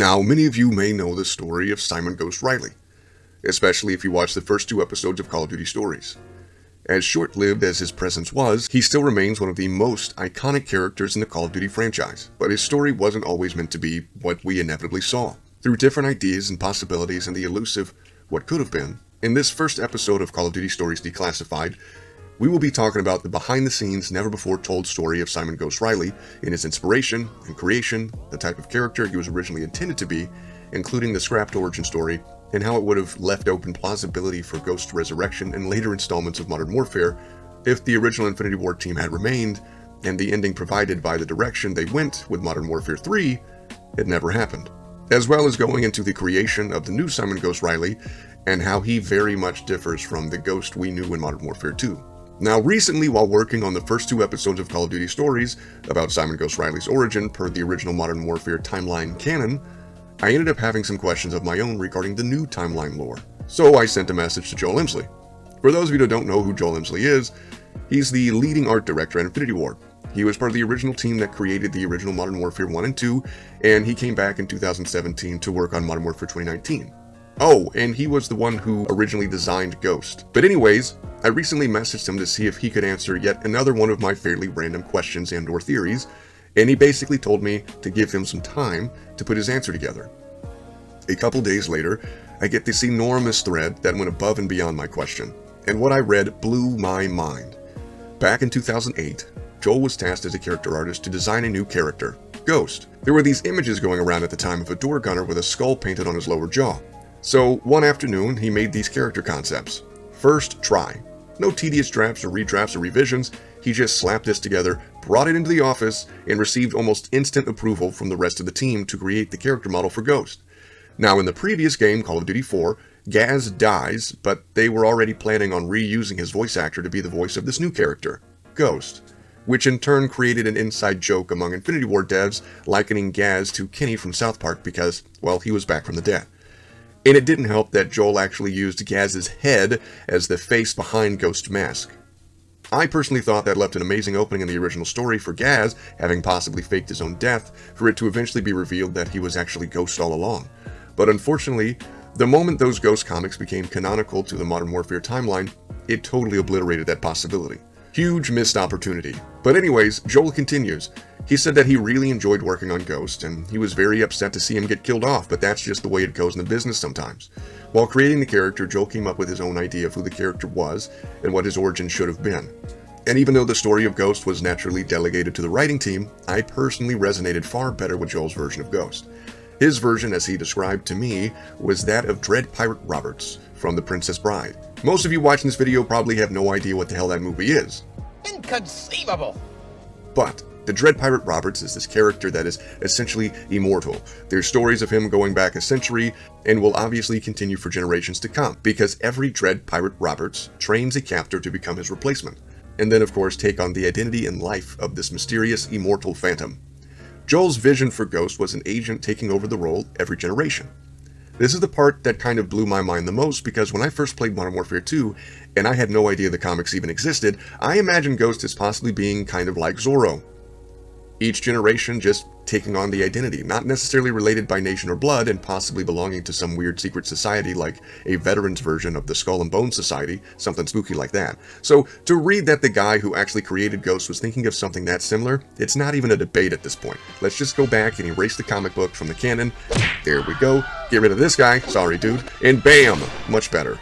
Now, many of you may know the story of Simon Ghost Riley, especially if you watched the first 2 episodes of Call of Duty Stories. As short-lived as his presence was, he still remains one of the most iconic characters in the Call of Duty franchise, but his story wasn't always meant to be what we inevitably saw. Through different ideas and possibilities and the elusive what could have been, in this first episode of Call of Duty Stories Declassified, we will be talking about the behind-the-scenes, never-before-told story of Simon Ghost Riley, in his inspiration and creation, the type of character he was originally intended to be, including the scrapped origin story, and how it would have left open plausibility for Ghost's resurrection in later installments of Modern Warfare if the original Infinity Ward team had remained, and the ending provided by the direction they went with Modern Warfare 3 had never happened. As well as going into the creation of the new Simon Ghost Riley, and how he very much differs from the Ghost we knew in Modern Warfare 2. Now, recently, while working on the first 2 episodes of Call of Duty Stories about Simon Ghost Riley's origin per the original Modern Warfare timeline canon, I ended up having some questions of my own regarding the new timeline lore. So I sent a message to Joel Emsley. For those of you that don't know who Joel Emsley is, he's the leading art director at Infinity Ward. He was part of the original team that created the original Modern Warfare 1 and 2, and he came back in 2017 to work on Modern Warfare 2019. Oh, and he was the one who originally designed Ghost. But anyways, I recently messaged him to see if he could answer yet another one of my fairly random questions and/or theories, and he basically told me to give him some time to put his answer together. A couple days later, I get this enormous thread that went above and beyond my question, and what I read blew my mind. Back in 2008, Joel was tasked as a character artist to design a new character, Ghost. There were these images going around at the time of a door gunner with a skull painted on his lower jaw. So one afternoon, he made these character concepts. First try. No tedious drafts or redrafts or revisions, he just slapped this together, brought it into the office, and received almost instant approval from the rest of the team to create the character model for Ghost. Now, in the previous game, Call of Duty 4, Gaz dies, but they were already planning on reusing his voice actor to be the voice of this new character, Ghost, which in turn created an inside joke among Infinity Ward devs, likening Gaz to Kenny from South Park because, well, he was back from the dead. And it didn't help that Joel actually used Gaz's head as the face behind Ghost's mask. I personally thought that left an amazing opening in the original story for Gaz, having possibly faked his own death, for it to eventually be revealed that he was actually Ghost all along. But unfortunately, the moment those Ghost comics became canonical to the Modern Warfare timeline, it totally obliterated that possibility. Huge missed opportunity. But anyways, Joel continues. He said that he really enjoyed working on Ghost, and he was very upset to see him get killed off, but that's just the way it goes in the business sometimes. While creating the character, Joel came up with his own idea of who the character was, and what his origin should have been. And even though the story of Ghost was naturally delegated to the writing team, I personally resonated far better with Joel's version of Ghost. His version, as he described to me, was that of Dread Pirate Roberts from The Princess Bride. Most of you watching this video probably have no idea what the hell that movie is. Inconceivable! But the Dread Pirate Roberts is this character that is essentially immortal. There's stories of him going back a century and will obviously continue for generations to come, because every Dread Pirate Roberts trains a captor to become his replacement, and then of course take on the identity and life of this mysterious immortal phantom. Joel's vision for Ghost was an agent taking over the role every generation. This is the part that kind of blew my mind the most, because when I first played Modern Warfare 2, and I had no idea the comics even existed, I imagined Ghost as possibly being kind of like Zorro. Each generation just taking on the identity, not necessarily related by nation or blood, and possibly belonging to some weird secret society like a veterans version of the Skull and Bones Society, something spooky like that. So to read that the guy who actually created Ghost was thinking of something that similar, it's not even a debate at this point. Let's just go back and erase the comic book from the canon. There we go. Get rid of this guy. Sorry, dude. And bam! Much better.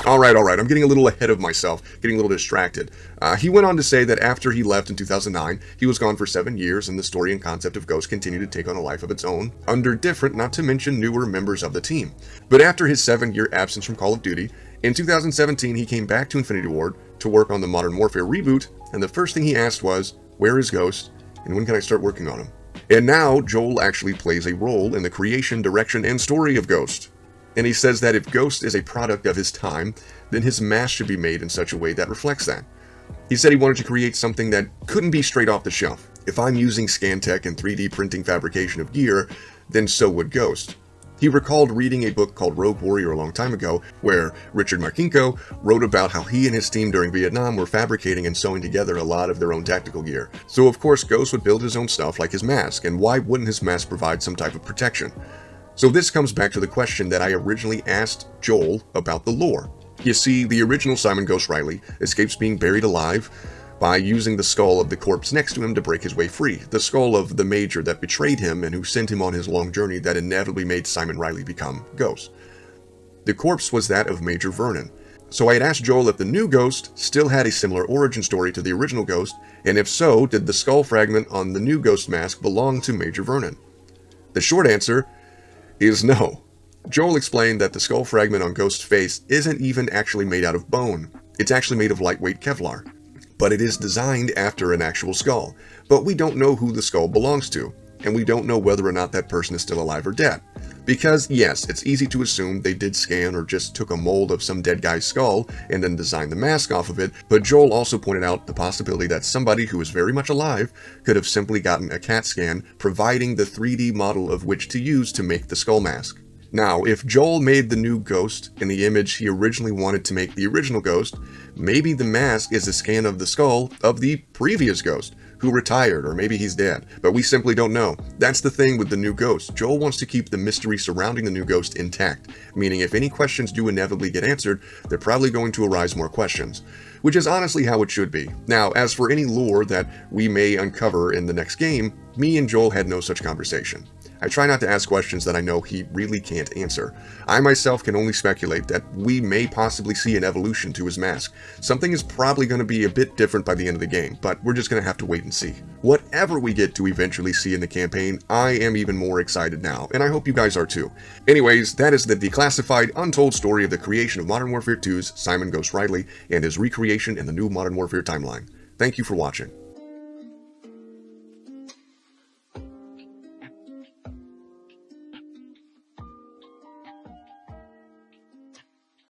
Alright, I'm getting a little ahead of myself, getting a little distracted. He went on to say that after he left in 2009, he was gone for 7 years, and the story and concept of Ghost continued to take on a life of its own, under different, not to mention newer members of the team. But after his 7-year absence from Call of Duty, In 2017, he came back to Infinity Ward to work on the Modern Warfare reboot, and the first thing he asked was, "Where is Ghost, and when can I start working on him?" And now, Joel actually plays a role in the creation, direction, and story of Ghost. And he says that if Ghost is a product of his time, then his mask should be made in such a way that reflects that. He said he wanted to create something that couldn't be straight off the shelf. If I'm using Scantech and 3D printing fabrication of gear, then so would Ghost. He recalled reading a book called Rogue Warrior a long time ago, where Richard Marcinko wrote about how he and his team during Vietnam were fabricating and sewing together a lot of their own tactical gear. So of course Ghost would build his own stuff like his mask, and why wouldn't his mask provide some type of protection? So this comes back to the question that I originally asked Joel about the lore. You see, the original Simon Ghost Riley escapes being buried alive by using the skull of the corpse next to him to break his way free, the skull of the Major that betrayed him and who sent him on his long journey that inevitably made Simon Riley become Ghost. The corpse was that of Major Vernon. So I had asked Joel if the new Ghost still had a similar origin story to the original Ghost, and if so, did the skull fragment on the new Ghost mask belong to Major Vernon? The short answer is no. Joel explained that the skull fragment on Ghost's face isn't even actually made out of bone. It's actually made of lightweight Kevlar. But it is designed after an actual skull. But we don't know who the skull belongs to, and we don't know whether or not that person is still alive or dead. Because yes, it's easy to assume they did scan or just took a mold of some dead guy's skull and then designed the mask off of it, but Joel also pointed out the possibility that somebody who is very much alive could have simply gotten a CAT scan, providing the 3D model of which to use to make the skull mask. Now, if Joel made the new Ghost in the image he originally wanted to make the original Ghost, maybe the mask is a scan of the skull of the previous Ghost, who retired, or maybe he's dead, but we simply don't know. That's the thing with the new Ghost. Joel wants to keep the mystery surrounding the new Ghost intact, meaning if any questions do inevitably get answered, they're probably going to arise more questions, which is honestly how it should be. Now, as for any lore that we may uncover in the next game, me and Joel had no such conversation. I try not to ask questions that I know he really can't answer. I myself can only speculate that we may possibly see an evolution to his mask. Something is probably going to be a bit different by the end of the game, but we're just going to have to wait and see. Whatever we get to eventually see in the campaign, I am even more excited now, and I hope you guys are too. Anyways, that is the declassified, untold story of the creation of Modern Warfare 2's Simon Ghost Riley and his recreation in the new Modern Warfare timeline. Thank you for watching.